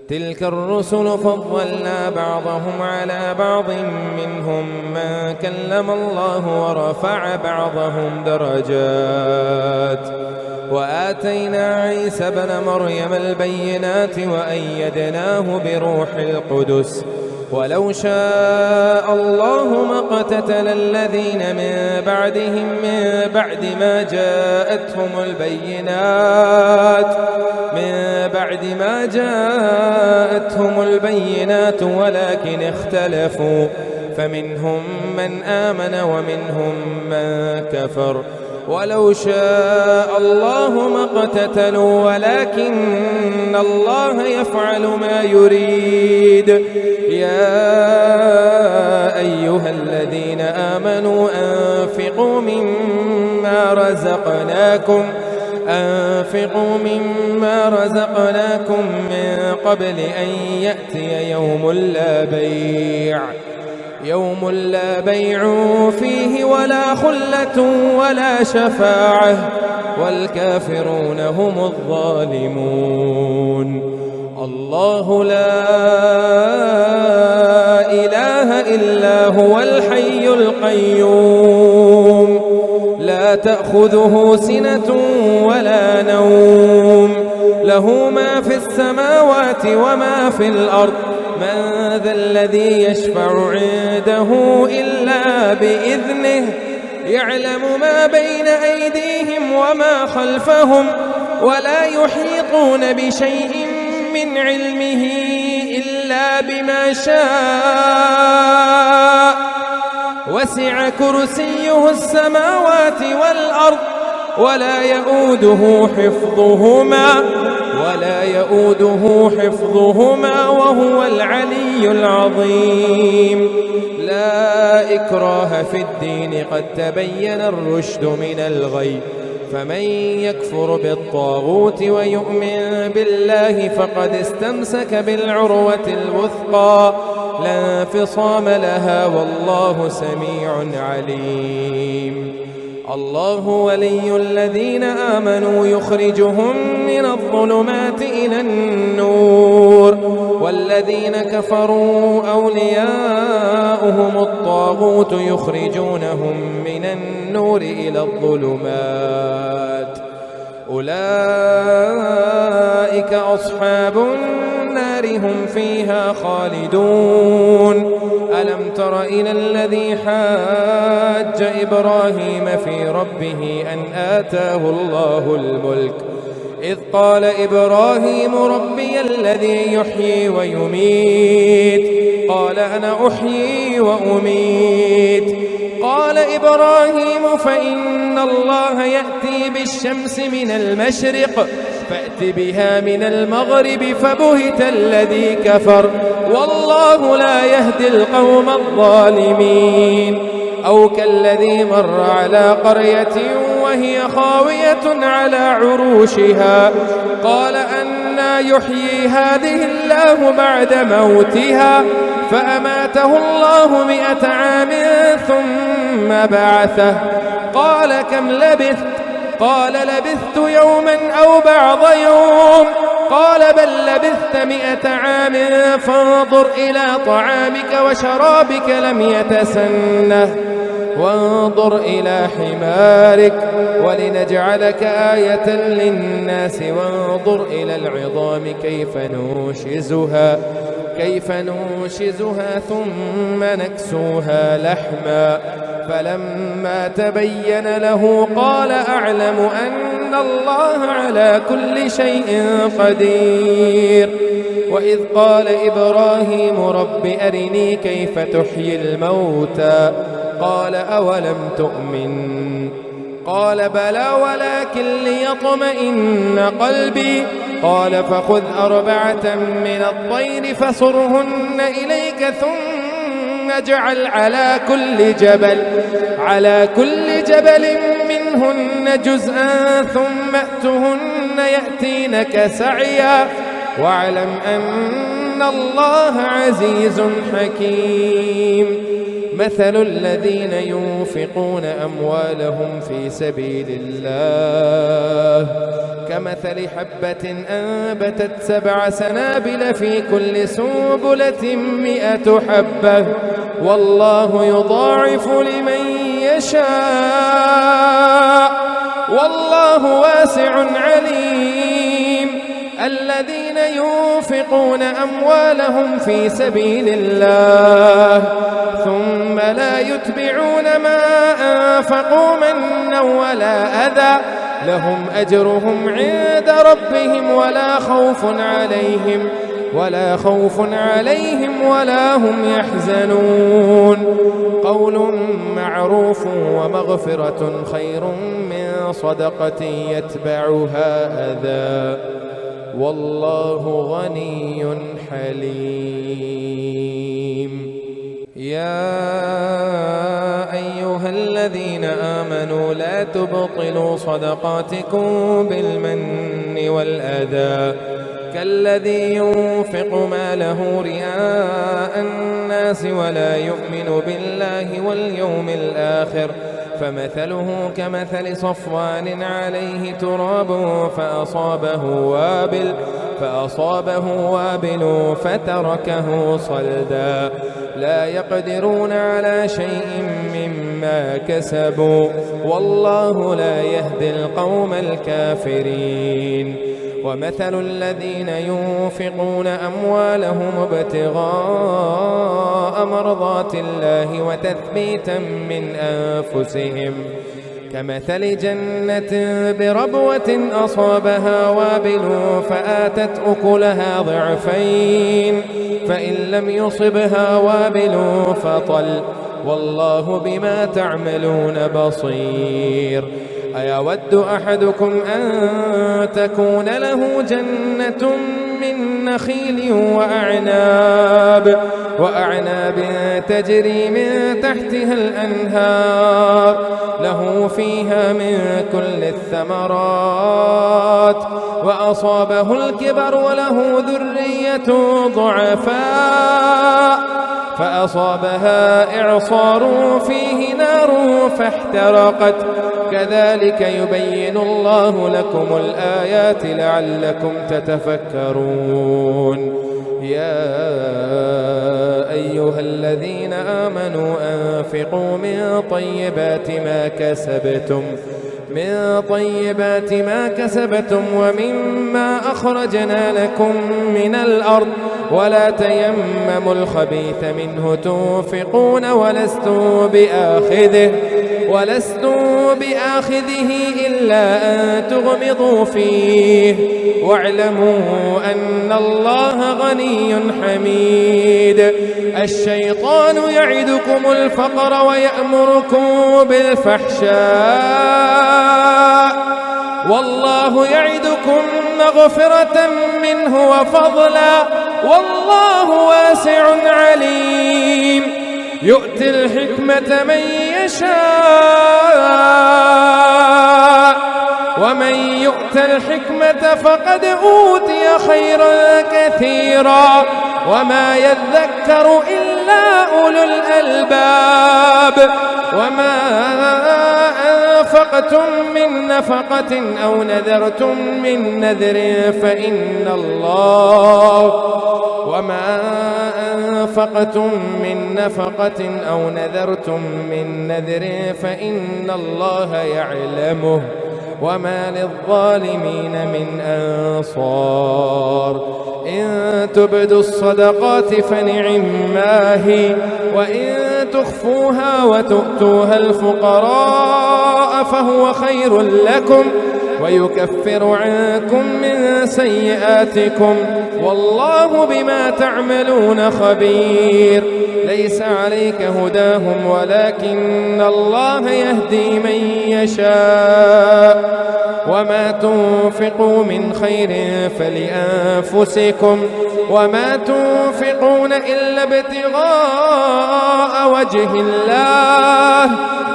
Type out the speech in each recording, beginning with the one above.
تلك الرسل فضلنا بعضهم على بعض منهم من كلم الله ورفع بعضهم درجات وآتينا عيسى ابن مريم البينات وأيدناه بروح القدس ولو شاء الله ما اقتتل الذين من بعدهم من بعد ما جاءتهم البينات ولكن اختلفوا فمنهم من آمن ومنهم من كفر ولو شاء الله ما اقتتلوا ولكن الله يفعل ما يريد يا أيها الذين آمنوا أنفقوا مما رزقناكم من قبل أن يأتي يوم لا بيع فيه ولا خلة ولا شفاعة والكافرون هم الظالمون. الله لا إله إلا هو الحي القيوم لا تأخذه سنة ولا نوم له ما في السماوات وما في الأرض من ذا الذي يشفع عنده إلا بإذنه يعلم ما بين أيديهم وما خلفهم ولا يحيطون بشيء من علمه إلا بما شاء وسع كرسيه السماوات والأرض ولا يؤوده حفظهما وهو العلي العظيم. لا إكراه في الدين قد تبين الرشد من الغي فمن يكفر بالطاغوت ويؤمن بالله فقد استمسك بالعروة الوثقى لا انفصام لها والله سميع عليم. الله ولي الذين آمنوا يخرجهم من الظلمات إلى النور والذين كفروا أولياؤهم الطاغوت يخرجونهم من النور إلى الظلمات أولئك أصحاب النار هم فيها خالدون. ألم تر إلى الذي حاج إبراهيم في ربه أن آتاه الله الملك إذ قال إبراهيم ربي الذي يحيي ويميت قال أنا أحيي وأميت قال إبراهيم فإن الله يأتي بالشمس من المشرق فأت بها من المغرب فبهت الذي كفر والله لا يهدي القوم الظالمين. أو كالذي مر على قرية وهي خاوية على عروشها قال أنى يحيي هذه الله بعد موتها فأماته الله 100 عام ثم بعثه قال كم لبثت قال لبثت يوما أو بعض يوم قال بل لبثت 100 عام فانظر إلى طعامك وشرابك لم يتسنه وانظر إلى حمارك ولنجعلك آية للناس وانظر إلى العظام كيف ننشزها ثم نكسوها لحما فلما تبين له قال أعلم أن الله على كل شيء قدير. وإذ قال إبراهيم رب أرني كيف تحيي الموتى قال أولم تؤمن قال بلى ولكن ليطمئن قلبي قال فخذ 4 من الطير فصرهن إليك ثم اجعل على كل جبل منهن جزءا ثم ائتهن يأتينك سعيا واعلم أن الله عزيز حكيم. مثل الذين ينفقون أموالهم في سبيل الله كمثل حبة أنبتت 7 سنابل في كل سنبلة 100 حبة والله يضاعف لمن يشاء والله واسع عليم. الذين ينفقون أموالهم في سبيل الله ثم لا يتبعون ما أنفقوا منا ولا أذى لهم أجرهم عند ربهم ولا خوف عليهم ولا هم يحزنون. قول معروف ومغفرة خير من صدقة يتبعها أذى والله غني حليم. يا أيها الذين آمنوا لا تبطلوا صدقاتكم بالمن والأذى كالذي ينفق ماله رئاء الناس ولا يؤمن بالله واليوم الآخر فمثله كمثل صفوان عليه تراب فأصابه وابل فتركه صلدا لا يقدرون على شيء مما كسبوا والله لا يهدي القوم الكافرين. ومثل الذين ينفقون أموالهم ابتغاء مرضات الله وتثبيتا من أنفسهم كمثل جنة بربوة أصابها وابل فآتت أكلها ضعفين فإن لم يصبها وابل فطل والله بما تعملون بصير. أيود أحدكم أن تكون له جنة من نخيل وأعناب تجري من تحتها الأنهار له فيها من كل الثمرات وأصابه الكبر وله ذرية ضعفاء فأصابها إعصار فيه نار فاحترقت كذلك يبين الله لكم الآيات لعلكم تتفكرون. يا أيها الذين آمنوا أنفقوا من طيبات ما كسبتم وممما أخرجنا لكم من الأرض ولا تيمموا الخبيث منه تنفقون ولستم بآخذه إلا أن تغمضوا فيه واعلموا أن الله غني حميد. الشيطان يعدكم الفقر ويأمركم بالفحشاء والله يعدكم مغفرة منه وفضلا والله واسع عليم. يؤتي الحكمة من يشاء ومن يؤت الحكمة فقد أوتي خيرا كثيرا وما يذكر إلا أولو الألباب. وما أنفقتم من نفقة أو نذرتم من نذر فإن الله يعلمه وما للظالمين من أنصار. إن تبدوا الصدقات فنعما هي وإن تخفوها وتؤتوها الفقراء فهو خير لكم ويكفر عنكم من سيئاتكم والله بما تعملون خبير. ليس عليك هداهم ولكن الله يهدي من يشاء وما تنفقوا من خير فلأنفسكم وما تنفقون إلا ابتغاء وجه الله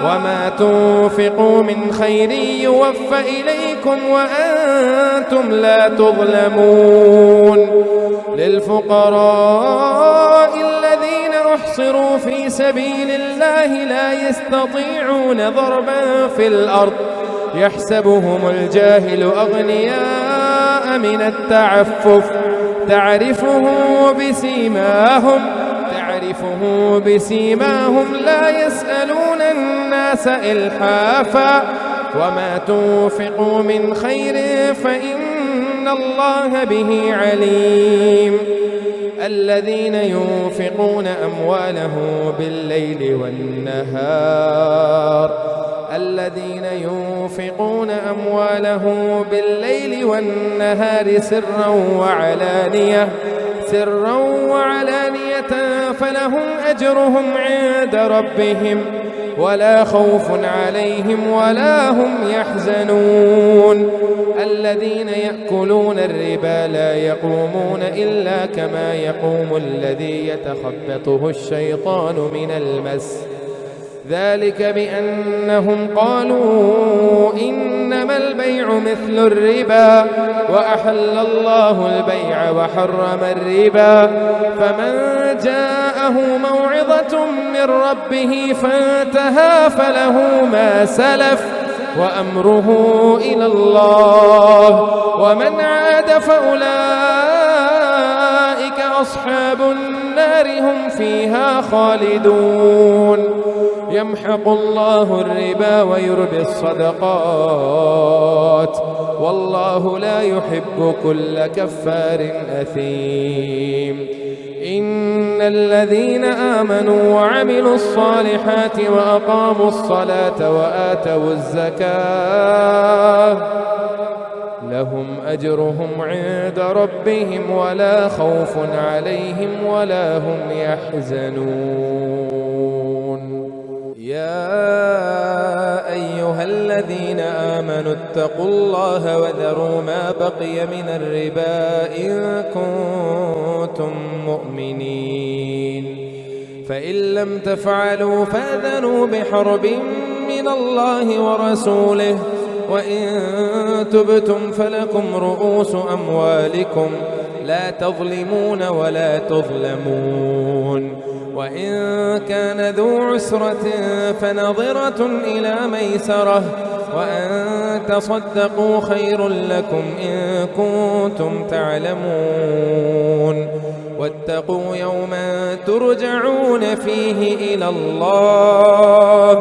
وما تنفقوا من خير يوفى إليكم وأنتم لا تظلمون. للفقراء الذين يبصروا في سبيل الله لا يستطيعون ضربا في الأرض يحسبهم الجاهل أغنياء من التعفف تعرفه بسيماهم لا يسألون الناس إلحافا وما تنفقوا من خير فإن الله به عليم الذين ينفقون أموالهم بالليل والنهار سرا وعلانية فلهم أجرهم عند ربهم ولا خوف عليهم ولا هم يحزنون الذين يأكلون الربا لا يقومون إلا كما يقوم الذي يتخبطه الشيطان من المس ذلك بأنهم قالوا إنما البيع مثل الربا وأحل الله البيع وحرم الربا فمن جاءه موعظة من ربه فانتهى فله ما سلف وأمره إلى الله ومن عاد فأولئك أصحاب النار هم فيها خالدون يمحق الله الربا ويربي الصدقات والله لا يحب كل كفار أثيم إن الذين آمنوا وعملوا الصالحات وأقاموا الصلاة وآتوا الزكاة لهم أجرهم عند ربهم ولا خوف عليهم ولا هم يحزنون يا أيها الذين آمنوا اتقوا الله وذروا ما بقي من الربا إن كنتم مؤمنين فإن لم تفعلوا فأذنوا بحرب من الله ورسوله وإن تبتم فلكم رؤوس أموالكم لا تظلمون ولا تظلمون وإن كان ذو عسرة فنظرة إلى ميسرة وأن تصدقوا خير لكم إن كنتم تعلمون واتقوا يوما ترجعون فيه إلى الله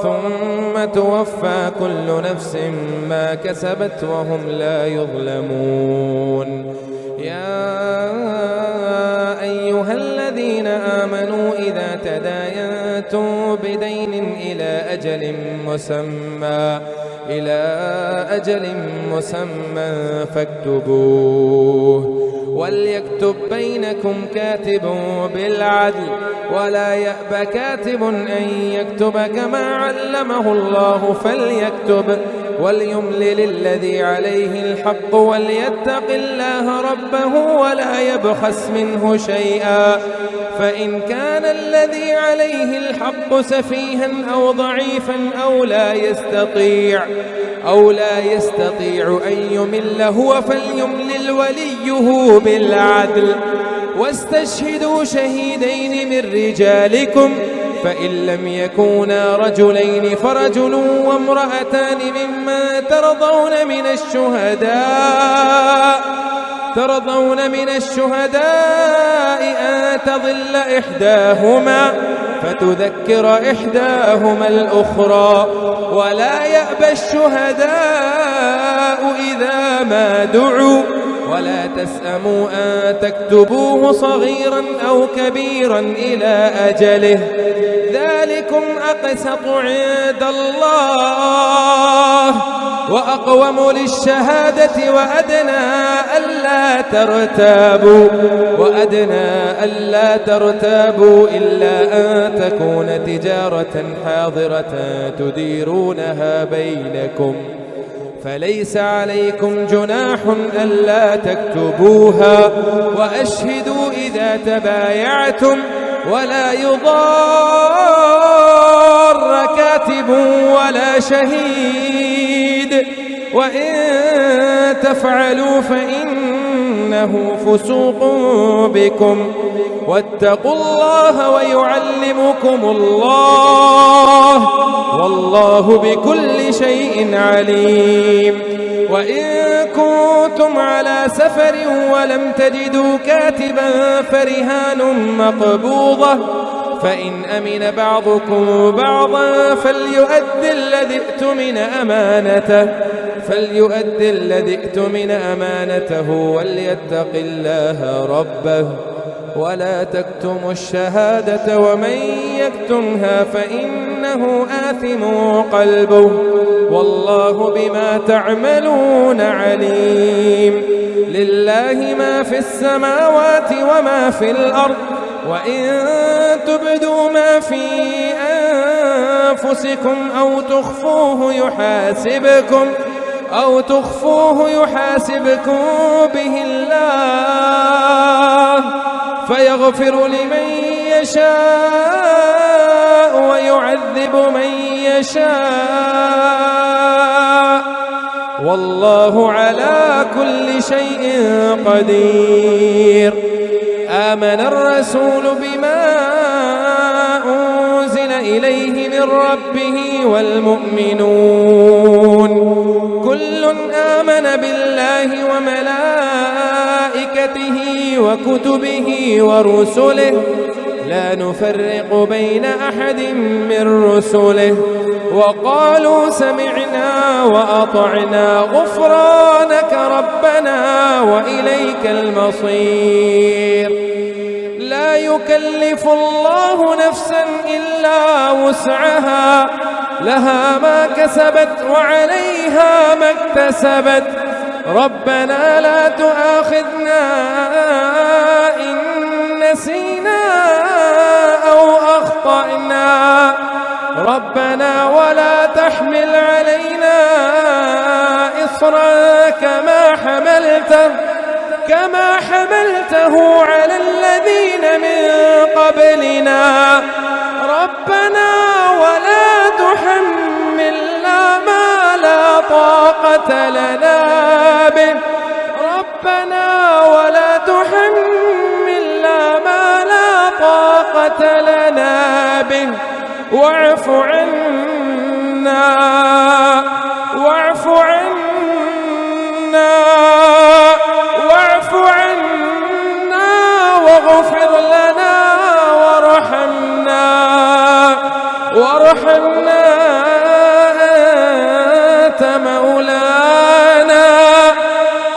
ثم توفى كل نفس ما كسبت وهم لا يظلمون يا أيها الذين آمنوا إذا تداينتم بدين إلى أجل مسمى فاكتبوه وليكتب بينكم كاتب بالعدل ولا يأب كاتب أن يكتب كما علمه الله فليكتب وليملل الذي عليه الحق وليتق الله ربه ولا يبخس منه شيئا فإن كان الذي عليه الحق سفيها أو ضعيفا أو لا يستطيع أن يمل هو فليملل وليه بالعدل واستشهدوا شهيدين من رجالكم فإن لم يكونا رجلين فرجل وامرأتان ممن ترضون من الشهداء أن تضل إحداهما فتذكر إحداهما الأخرى ولا يأبى الشهداء إذا ما دعوا ولا تسأموا أن تكتبوه صغيرا أو كبيرا إلى أجله ذلكم أقسط عند الله وأقوم للشهادة وأدنى ألا ترتابوا إلا أن تكون تجارة حاضرة تديرونها بينكم فليس عليكم جناح ألا تكتبوها وأشهدوا إذا تبايعتم ولا يضار كاتب ولا شهيد وإن تفعلوا فإنه فإنه فسوق بكم واتقوا الله ويعلمكم الله والله بكل شيء عليم. وإن كنتم على سفر ولم تجدوا كاتبا فرهان مقبوضة فإن أمن بعضكم بعضا فليؤدي الذي ائتمن أمانته وليتق الله ربه ولا تكتموا الشهادة ومن يكتمها فإنه آثم قلبه والله بما تعملون عليم. لله ما في السماوات وما في الأرض وإن تبدوا ما في أنفسكم أو تخفوه يحاسبكم به الله فيغفر لمن يشاء ويعذب من يشاء والله على كل شيء قدير. آمن الرسول بما أنزل إليه من ربه والمؤمنون كل آمن بالله وملائكته وكتبه ورسله لا نفرق بين أحد من رسله وقالوا سمعنا وأطعنا غفرانك ربنا وإليك المصير. لا يكلف الله نفسا إلا وسعها لها ما كسبت وعليها ما اكتسبت ربنا لا تؤاخذنا إن نسينا أو أخطأنا ربنا ولا تحمل علينا إصرا كما حملته على الذين من قبلنا ربنا ولا تحملنا ما لا طاقة لنا به ربنا ولا تحملنا ما لا طاقة لنا به واعف عنا واغفر لنا وارحمنا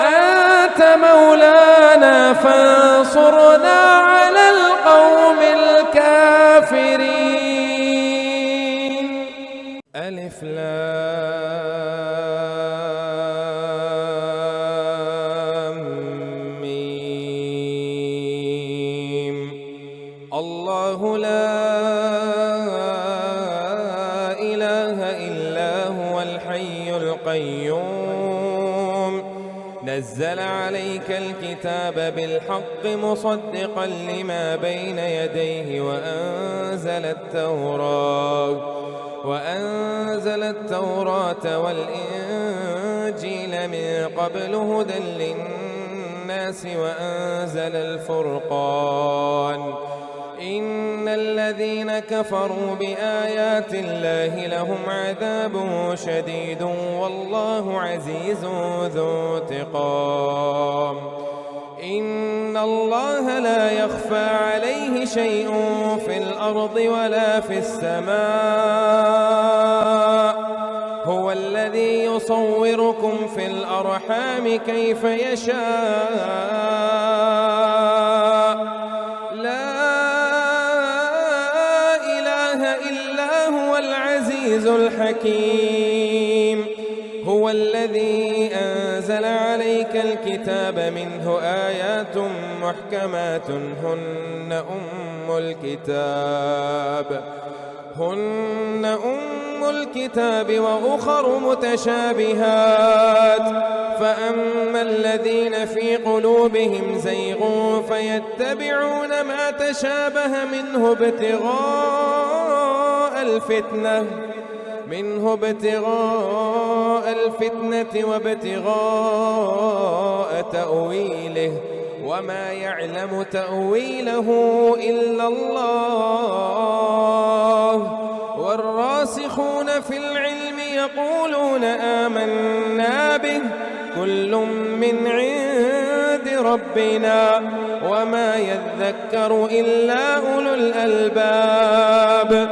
أنت مولانا فانصرنا على القوم الكافرين. ألف لام ميم. الله لا إله إلا هو الحي القيوم نزل عليك الكتاب بالحق مصدقا لما بين يديه وأنزل التوراة والإنجيل من قبل هدى للناس وأنزل الفرقان إن الذين كفروا بآيات الله لهم عذاب شديد والله عزيز ذو انتقام. إن الله لا يخفى عليه شيء في الأرض ولا في السماء هو الذي يصوركم في الأرحام كيف يشاء لا إله إلا هو العزيز الحكيم. هو الذي أنزل عليك الكتاب منه آيات محكمات هن أم الكتاب وأخر متشابهات فأما الذين في قلوبهم زيغ فيتبعون ما تشابه منه ابتغاء الفتنة منه ابتغاء الفتنة وابتغاء تأويله وما يعلم تأويله إلا الله والراسخون في العلم يقولون آمنا به كل من عند ربنا وما يذكر إلا أولو الألباب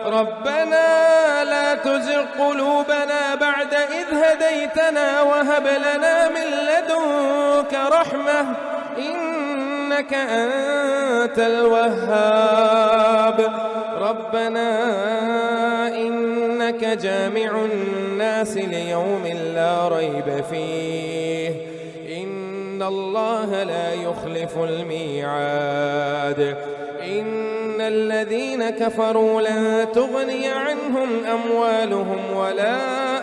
ربنا لا تزغ قلوبنا بعد إذ هديتنا وهب لنا من لدنك رحمة إنك أنت الوهاب ربنا إنك جامع الناس ليوم لا ريب فيه إن الله لا يخلف الميعاد إن الذين كفروا لن تغني عنهم أموالهم ولا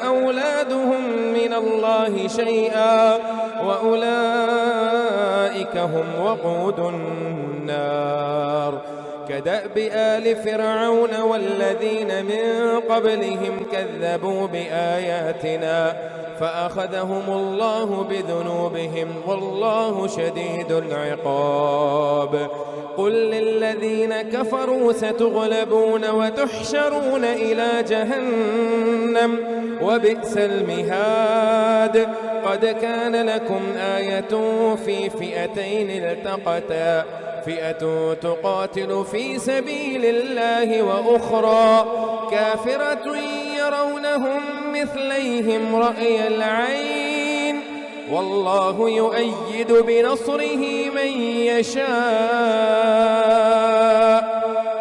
أولادهم من الله شيئا وأولئك هم وقود النار كدأب آل فرعون والذين من قبلهم كذبوا بآياتنا فأخذهم الله بذنوبهم والله شديد العقاب قل للذين كفروا ستغلبون وتحشرون إلى جهنم وبئس المهاد قد كان لكم آية في فئتين التقتا فئة تقاتل في سبيل الله وأخرى كافرة يرونهم مثليهم رأي العين والله يؤيد بنصره من يشاء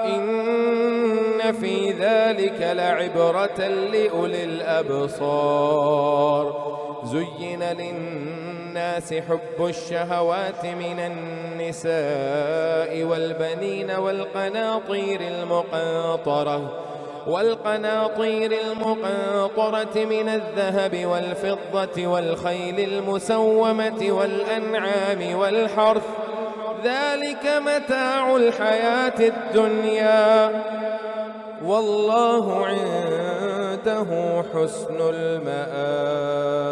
إن في ذلك لعبرة لأولي الأبصار زين للناس حب الشهوات من النساء والبنين والقناطير المقنطرة من الذهب والفضة والخيل المسومة والأنعام والحرث ذلك متاع الحياة الدنيا والله عنده حسن المآب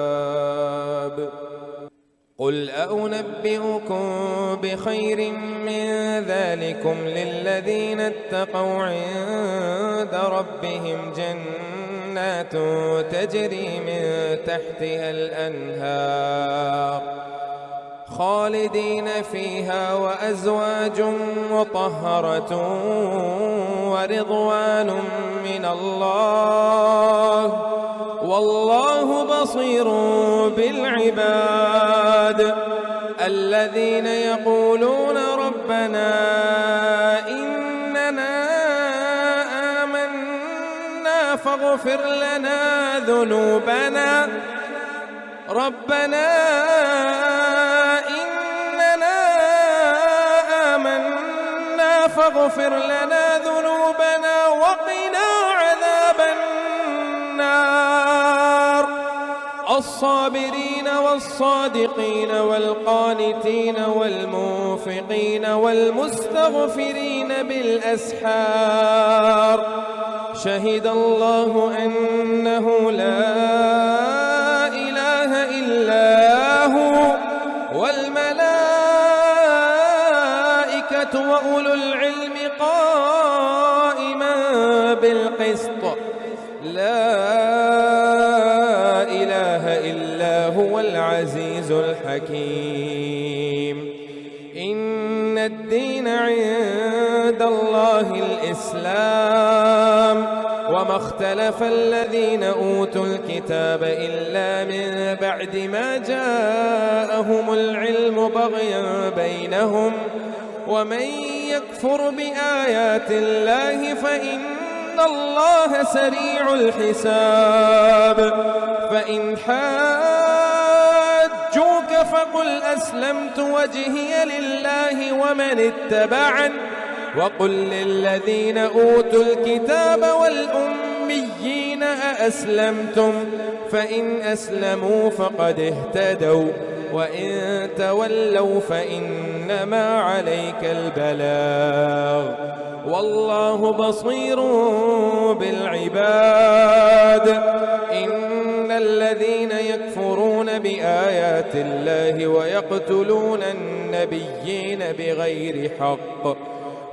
قل أنبئكم بخير من ذلكم للذين اتقوا عند ربهم جنات تجري من تحتها الأنهار خالدين فيها وأزواج مطهرة ورضوان من الله والله بصير بالعباد الذين يقولون ربنا إننا آمنا فاغفر لنا ذنوبنا ربنا إننا آمنا فاغفر لنا ذنوبنا وقنا عذاب النار الصابرين والصادقين والقانتين والمنفقين والمستغفرين بالأسحار شهد الله أنه لا إله إلا هو والملائكة وأولو العلم قائما بالقسط لا إله إلا هو العزيز الحكيم إن الدين عند الله الإسلام وما اختلف الذين أوتوا الكتاب إلا من بعد ما جاءهم العلم بغيا بينهم ومن يكفر بآيات الله فإن الله سريع الحساب فإن حاجوك فقل أسلمت وجهي لله ومن اتبعني وقل للذين أوتوا الكتاب والأميين أأسلمتم فإن أسلموا فقد اهتدوا وإن تولوا فإن إنما عليك البلاغ والله بصير بالعباد. إن الذين يكفرون بآيات الله ويقتلون النبيين بغير حق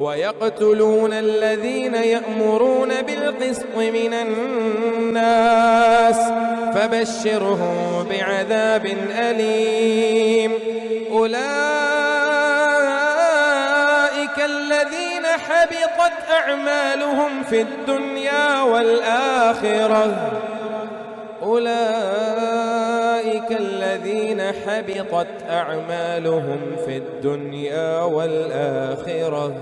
ويقتلون الذين يأمرون بالقسط من الناس فبشرهم بعذاب أليم. أولئك الذين حبطت أعمالهم في الدنيا والآخرة أولئك الذين حبطت أعمالهم في الدنيا والآخرة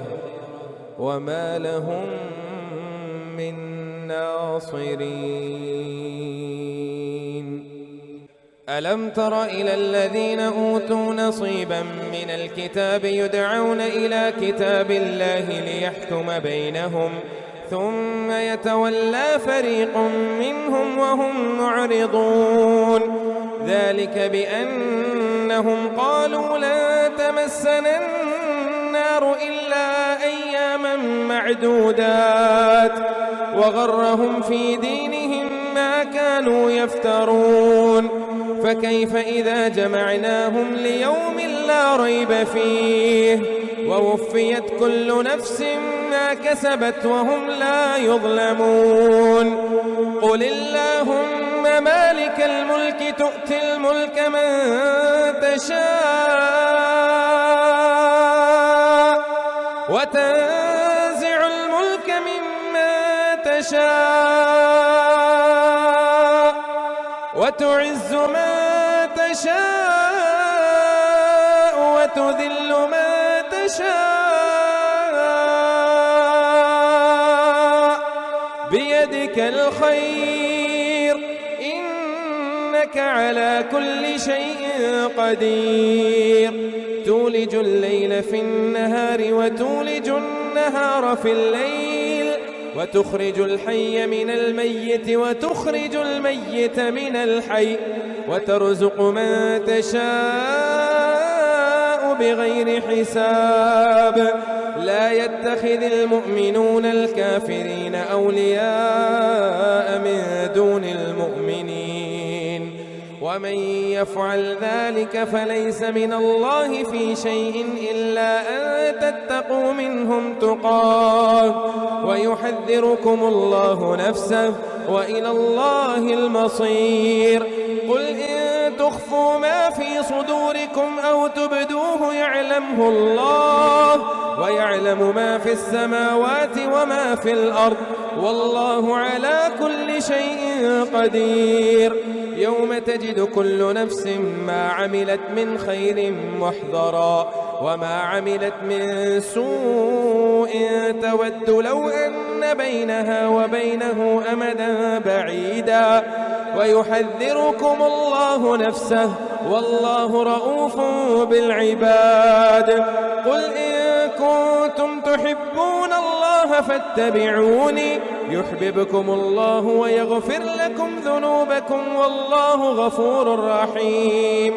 وما لهم من ناصرين. ألم تر إلى الذين أوتوا نصيبا من الكتاب يدعون إلى كتاب الله ليحكم بينهم ثم يتولى فريق منهم وهم معرضون. ذلك بأنهم قالوا لا تمسنا النار إلا أياما معدودات وغرهم في دينهم ما كانوا يفترون. فكيف إذا جمعناهم ليوم لا ريب فيه ووفيت كل نفس ما كسبت وهم لا يظلمون. قل اللهم مالك الملك تؤتي الملك من تشاء وتنزع الملك ممن تشاء وتعز من تشاء وتذل من تشاء بيدك الخير إنك على كل شيء قدير. تولج الليل في النهار وتولج النهار في الليل وتخرج الحي من الميت وتخرج الميت من الحي وترزق من تشاء بغير حساب. لا يتخذ المؤمنون الكافرين أولياء من دون المؤمنين ومن يفعل ذلك فليس من الله في شيء إلا أن تتقوا منهم تقاه ويحذركم الله نفسه وإلى الله المصير. قل إن تخفوا ما في صدوركم أو تبدوه يعلمه الله ويعلم ما في السماوات وما في الأرض والله على كل شيء قدير. يوم تجد كل نفس ما عملت من خير محضرا وما عملت من سوء تود لو أن بينها وبينه أمدا بعيدا ويحذركم الله نفسه والله رؤوف بالعباد. قل إن كنتم تحبون الله فاتبعوني يحببكم الله ويغفر لكم ذنوبكم والله غفور رحيم.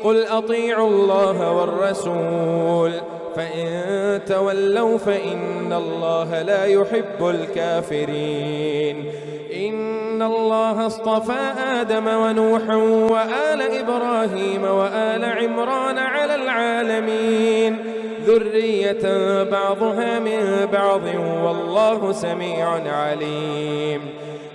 قل أطيعوا الله والرسول فإن تولوا فإن الله لا يحب الكافرين. إن الله اصطفى آدم ونوحا وآل إبراهيم وآل عمران على العالمين ذرية بعضها من بعض والله سميع عليم.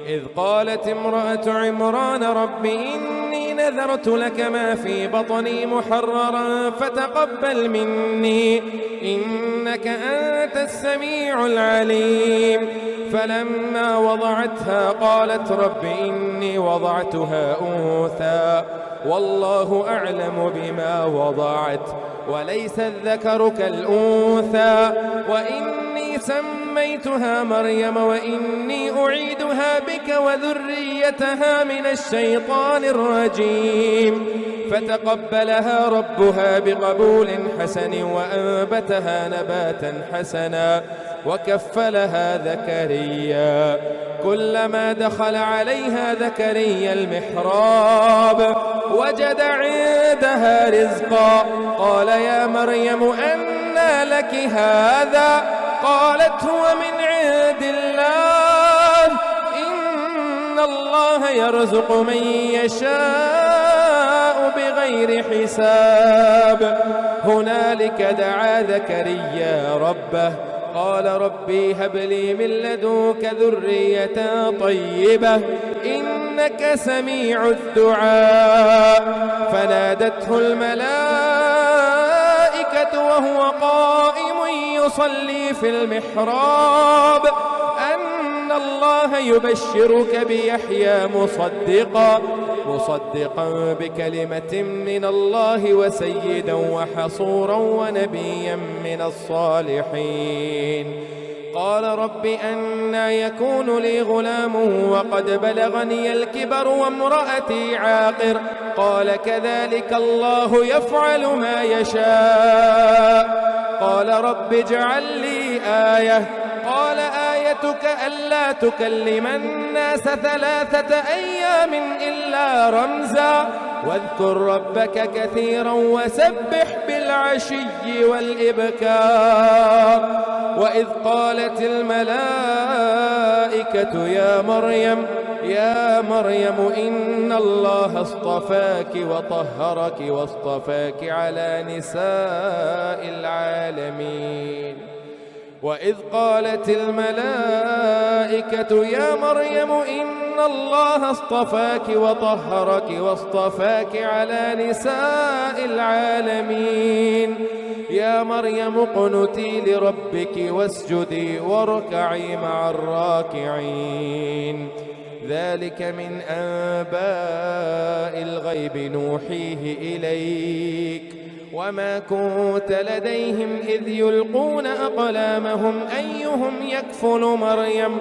إذ قالت امرأة عمران رب إني نذرت لك ما في بطني محررا فتقبل مني إنك أنت السميع العليم. فلما وضعتها قالت رب إني وضعتها أنثى والله أعلم بما وضعت وليس الذكر كالأنثى وإني سميتها مريم وإني أعيدها بك وذريتها من الشيطان الرجيم. فتقبلها ربها بقبول حسن وأنبتها نباتا حسنا وكفلها زكريا. كلما دخل عليها زكريا المحراب وجد عندها رزقا قال يا مريم أنى لك هذا؟ قالت هو من عند الله إن الله يرزق من يشاء بغير حساب. هنالك دعا زكريا ربه قال ربي هب لي من لدنك ذرية طيبة إنك سميع الدعاء. فنادته الملائكة وهو قائم يصلي في المحراب أن الله يبشرك بيحيى مصدقا بكلمة من الله وسيدا وحصورا ونبيا من الصالحين. قال رب أنى يكون لي غلام وقد بلغني الكبر وامرأتي عاقر؟ قال كذلك الله يفعل ما يشاء. قال رب اجعل لي آية. قال آيتك ألا تكلم الناس 3 أيام إلا رمزا واذكر ربك كثيرا وسبح بالعشي والإبكار. وإذ قالت الملائكة يا مريم إن الله اصطفاك وطهرك واصطفاك على نساء العالمين. وإذ قالت الملائكة يا مريم إن الله اصطفاك وطهرك واصطفاك على نساء العالمين. يا مريم اقنتي لربك واسجدي واركعي مع الراكعين. ذلك من أنباء الغيب نوحيه إليك وما كنت لديهم إذ يلقون أقلامهم أيهم يكفل مريم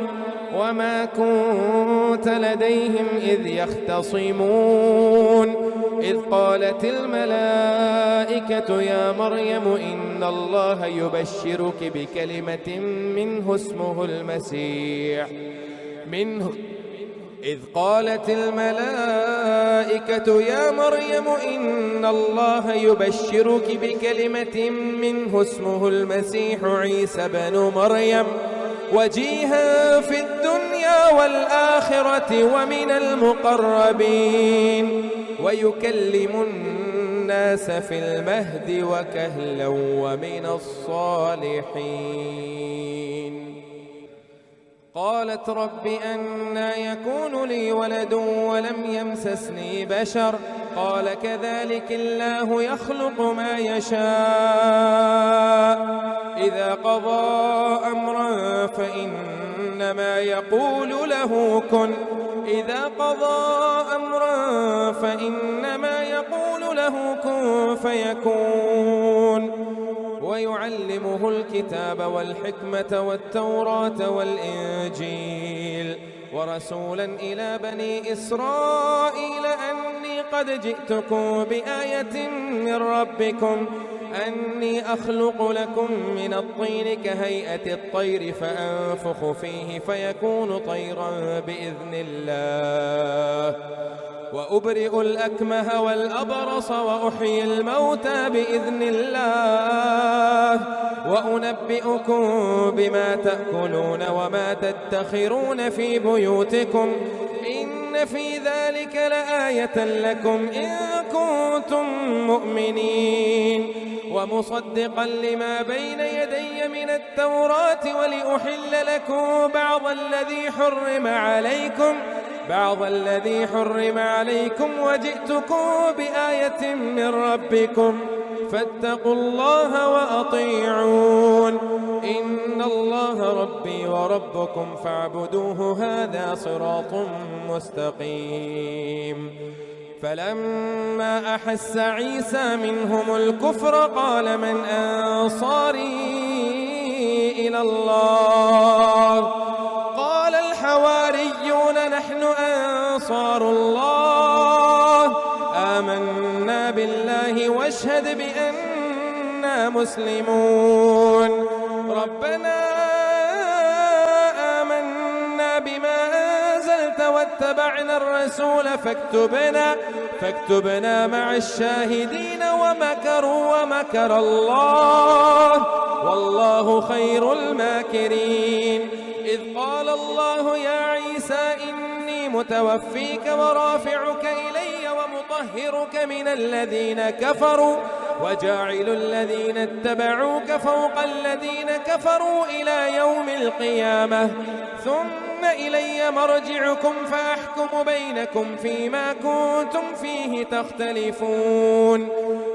وما كنت لديهم إذ يختصمون. إذ قالت الملائكة يا مريم إن الله يبشرك بكلمة منه اسمه المسيح إذ قالت الملائكة يا مريم إن الله يبشرك بكلمة منه اسمه المسيح عيسى بن مريم وجيها في الدنيا والآخرة ومن المقربين ويكلم الناس في المهد وكهلا ومن الصالحين. قالت رب أنى يكون لي ولد ولم يمسسني بشر؟ قال كذلك الله يخلق ما يشاء إذا قضى أمرا فإنما يقول له كن فيكون. ويعلمه الكتاب والحكمة والتوراة والإنجيل ورسولا إلى بني إسرائيل أني قد جئتكم بآية من ربكم أني أخلق لكم من الطين كهيئة الطير فأنفخ فيه فيكون طيرا بإذن الله وأبرئ الأكمه والأبرص وأحيي الموتى بإذن الله وأنبئكم بما تأكلون وما تدخرون في بيوتكم إن في ذلك لآية لكم إن كنتم مؤمنين. ومصدقا لما بين يدي من التوراة ولأحل لكم بعض الذي حرم عليكم وجئتكم بآية من ربكم فاتقوا الله وأطيعون إن الله ربي وربكم فاعبدوه هذا صراط مستقيم. فلما أحس عيسى منهم الكفر قال من أنصاري إلى الله؟ قال الحواريون نحن أنصار الله آمنا بالله واشهد بأننا مسلمون. ربنا آمنا بما أنزلت واتبعنا الرسول فاكتبنا مع الشاهدين ومكروا ومكر الله والله خير الماكرين. إذ قال الله يا عيسى إني متوفيك ورافعك إلي ومطهرك من الذين كفروا وجاعل الذين اتبعوك فوق الذين كفروا إلى يوم القيامة ثم إلي مرجعكم فأحكم بينكم فيما كنتم فيه تختلفون.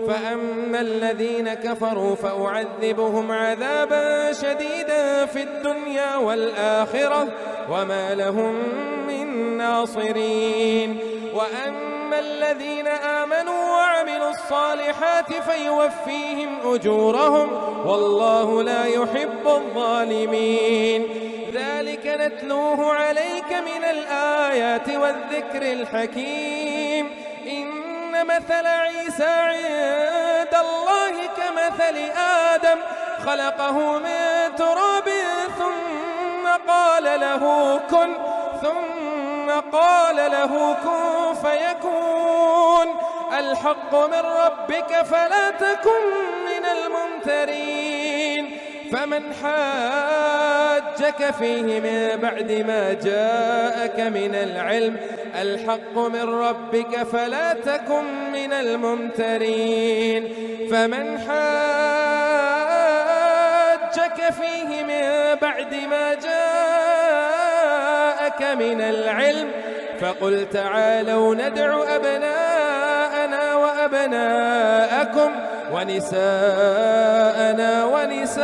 فأما الذين كفروا فأعذبهم عذابا شديدا في الدنيا والآخرة وما لهم من ناصرين. وأما الذين آمنوا وعملوا الصالحات فيوفيهم أجورهم والله لا يحب الظالمين. ذلك نتلوه عليك من الآيات والذكر الحكيم. إن مثل عيسى عند الله كمثل آدم خلقه من تراب ثم قال له كن فيكون. الحق من ربك فلا تكن من الممترين. فمن حاجك فيه من بعد ما جاءك من العلم الحق من ربك فلا تكن من الممترين. فمن حاجك فيه من بعد ما جاءك من العلم فقل تعالوا ندع أبناءنا وأبناءكم ونساءنا ونساءكم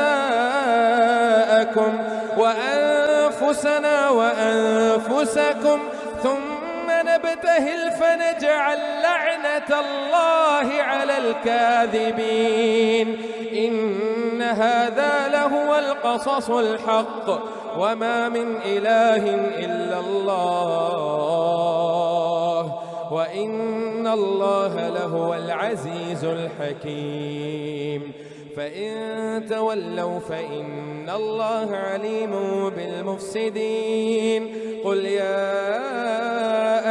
وأنفسنا وأنفسكم ثم نبتهل فنجعل لعنة الله على الكاذبين. إن هذا لهو القصص الحق وما من إله إلا الله وإن الله لهو العزيز الحكيم. فإن تولوا فإن الله عليم بالمفسدين. قل يا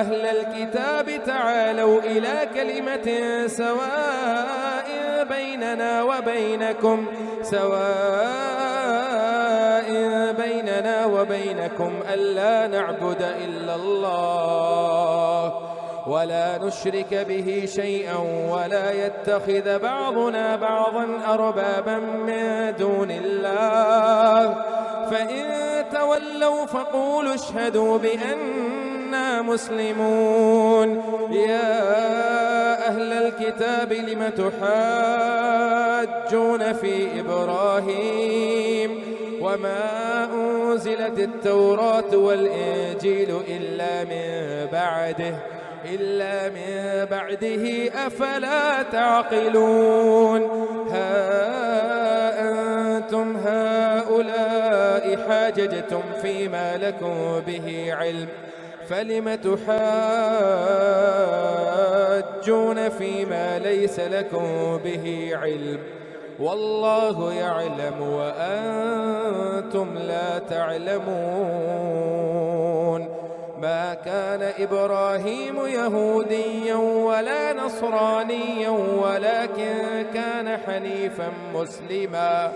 أهل الكتاب تعالوا إلى كلمة سواء بيننا وبينكم ألا نعبد إلا الله ولا نشرك به شيئا ولا يتخذ بعضنا بعضا أربابا من دون الله. فإن تولوا فقولوا اشهدوا بأننا مسلمون. يا أهل الكتاب لم تحاجون في إبراهيم وما أنزلت التوراة والإنجيل إلا من بعده أفلا تعقلون. ها أنتم هؤلاء حاججتم فيما لكم به علم فلم تحاجون فيما ليس لكم به علم والله يعلم وأنتم لا تعلمون. ما كان إبراهيم يهوديا ولا نصرانيا ولكن كان حنيفا مسلما.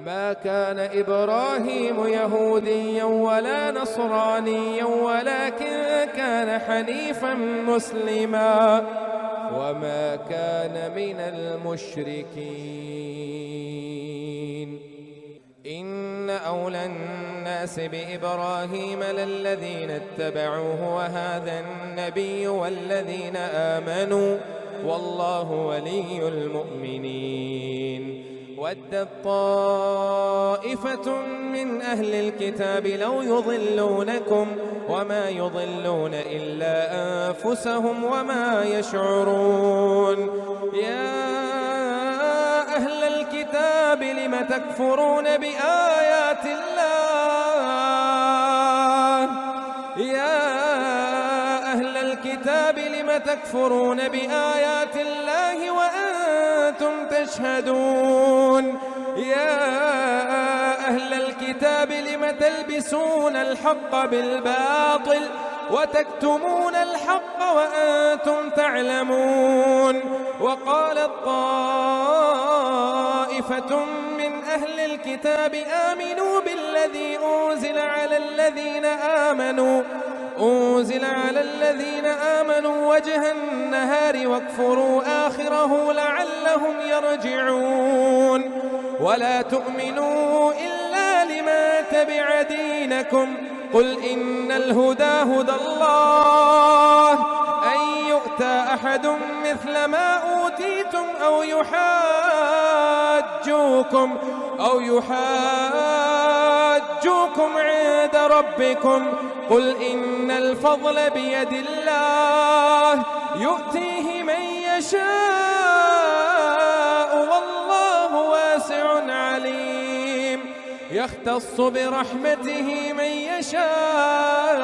ما كان إبراهيم يهوديا ولا نصرانيا ولكن كان حنيفا مسلما وما كان من المشركين. إن أولى الناس بإبراهيم للذين اتبعوه وهذا النبي والذين آمنوا والله ولي المؤمنين. ودت طائفة من أهل الكتاب لو يضلونكم وما يضلون إلا أنفسهم وما يشعرون. يا أهل الكتاب لم تكفرون بآيات الله الكتاب لم تكفرون بآيات الله وأنتم تشهدون يا أهل الكتاب لم لم تلبسون الحق بالباطل وتكتمون الحق وأنتم تعلمون. وقالت طائفة من أهل الكتاب آمنوا بالذي أنزل على الذين آمنوا وجه النهار واكفروا آخره لعلهم يرجعون. ولا تؤمنوا إلا لمن تبع دينكم قل إن الهدى هدى الله أن يؤتى أحد مثل ما أوتيتم أو يحاجوكم عند ربكم قل إن الفضل بيد الله يؤتيه من يشاء والله واسع عليم. يختص برحمته من يشاء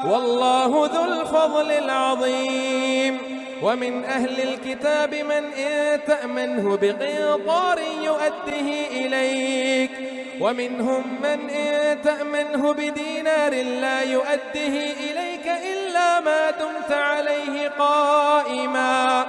والله ذو الفضل العظيم. ومن أهل الكتاب من إن تأمنه بقنطار يؤده إليك ومنهم من إن تأمنه بدينار لا يؤده إليك إلا ما دمت عليه قائما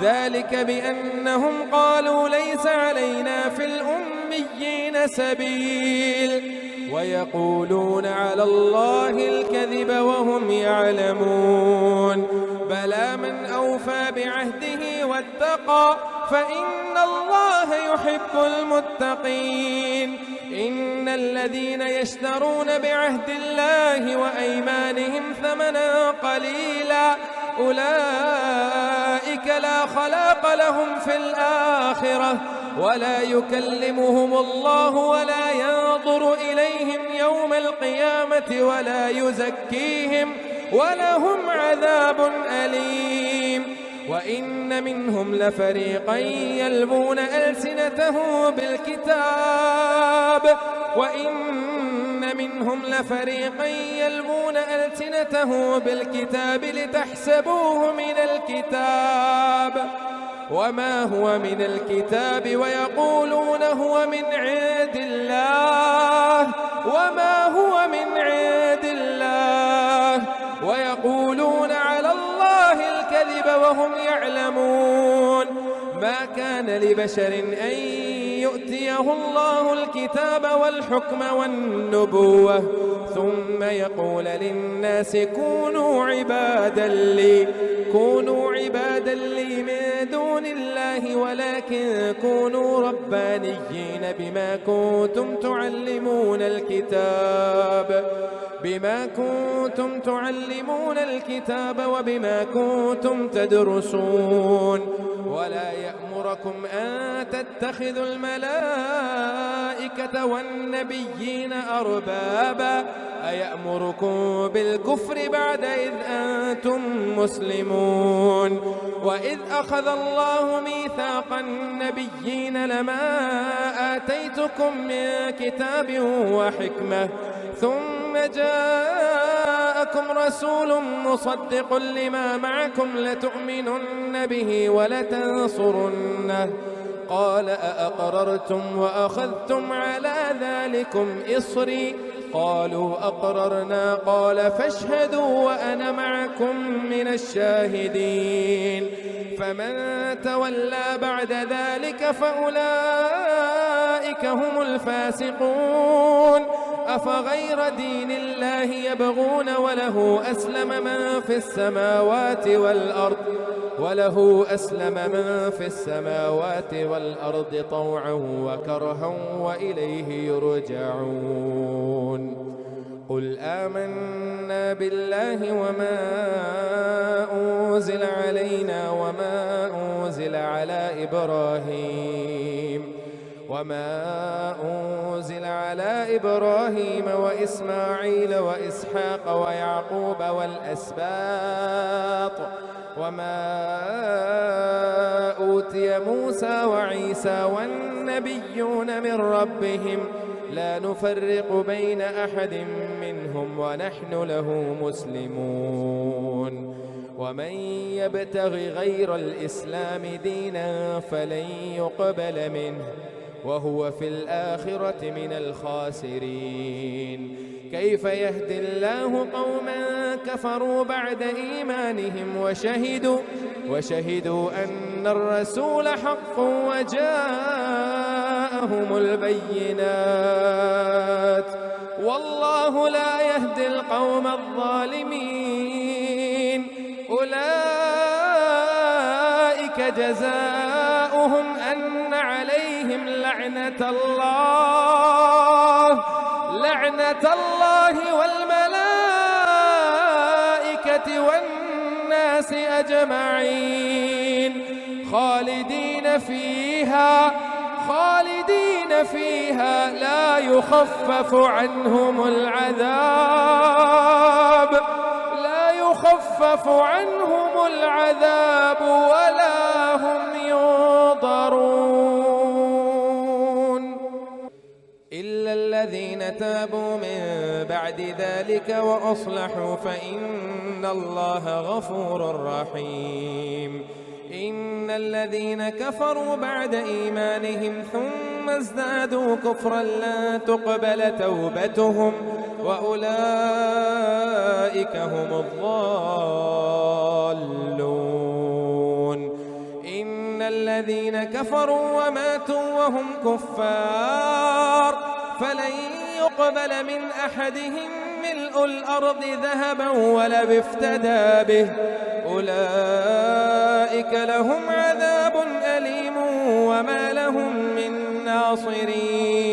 ذلك بأنهم قالوا ليس علينا في الأميين سبيل ويقولون على الله الكذب وهم يعلمون. بلى من أوفى بعهده واتقى فإن الله يحب المتقين. إن الذين يشترون بعهد الله وأيمانهم ثمنا قليلا أولئك لا خلاق لهم في الآخرة ولا يكلمهم الله ولا ينظر إليهم يوم القيامة ولا يزكيهم ولهم عذاب أليم. وإن منهم لفريقا يلوون ألسنتهم بالكتاب لتحسبوه من الكتاب وما هو من الكتاب ويقولون هو من عند الله وما هو من عند الله ويقولون على الله الكذب وهم يعلمون. ما كان لبشر أن يؤتيه الله الكتاب والحكم والنبوة ثم يقول للناس كونوا عبادا لي من دون الله ولكن كونوا ربانيين بما كنتم تعلمون الكتاب وبما كنتم تدرسون. ولا يأمركم أن تتخذوا الملائكة والنبيين أربابا أيأمركم بالكفر بعد إذ أنتم مسلمون. وإذ أخذ الله ميثاق النبيين لما آتيتكم من كتاب وحكمة ثم جاءكم رسول مصدق لما معكم لتؤمنن به ولتنصرنه قال أأقررتم وأخذتم على ذلكم إصري قالوا أقررنا قال فاشهدوا وأنا معكم من الشاهدين. فمن تولى بعد ذلك فأولئك هم الفاسقون. أفغير دين الله يبغون وله أسلم من في السماوات والأرض طوعا وكرها وإليه يرجعون. قل آمنا بالله وما أنزل علينا وما أنزل على إبراهيم وإسماعيل وإسحاق ويعقوب والأسباط وما أوتي موسى وعيسى والنبيون من ربهم لا نفرق بين أحد منهم ونحن له مسلمون. ومن يبتغ غير الإسلام دينا فلن يقبل منه وهو في الآخرة من الخاسرين. كيف يهدي الله قوما كفروا بعد إيمانهم وشهدوا أن الرسول حق وجاءهم البينات والله لا يهدي القوم الظالمين. أولئك جزاؤهم أن عليهم لعنة الله والملائكة والناس أجمعين خالدين فيها لا يخفف عنهم العذاب ولا هم ينظرون إلا الذين تابوا من بعد ذلك وأصلحوا فإن الله غفور رحيم. إن الذين كفروا بعد إيمانهم ثم ازدادوا كفرا لن تقبل توبتهم وأولئك هم الضالون. إن الذين كفروا وماتوا وهم كفار فلن يقبل من أحدهم ملء الأرض ذهبا ولو افتدى به أولئك لهم عذاب أليم وما لهم من ناصرين.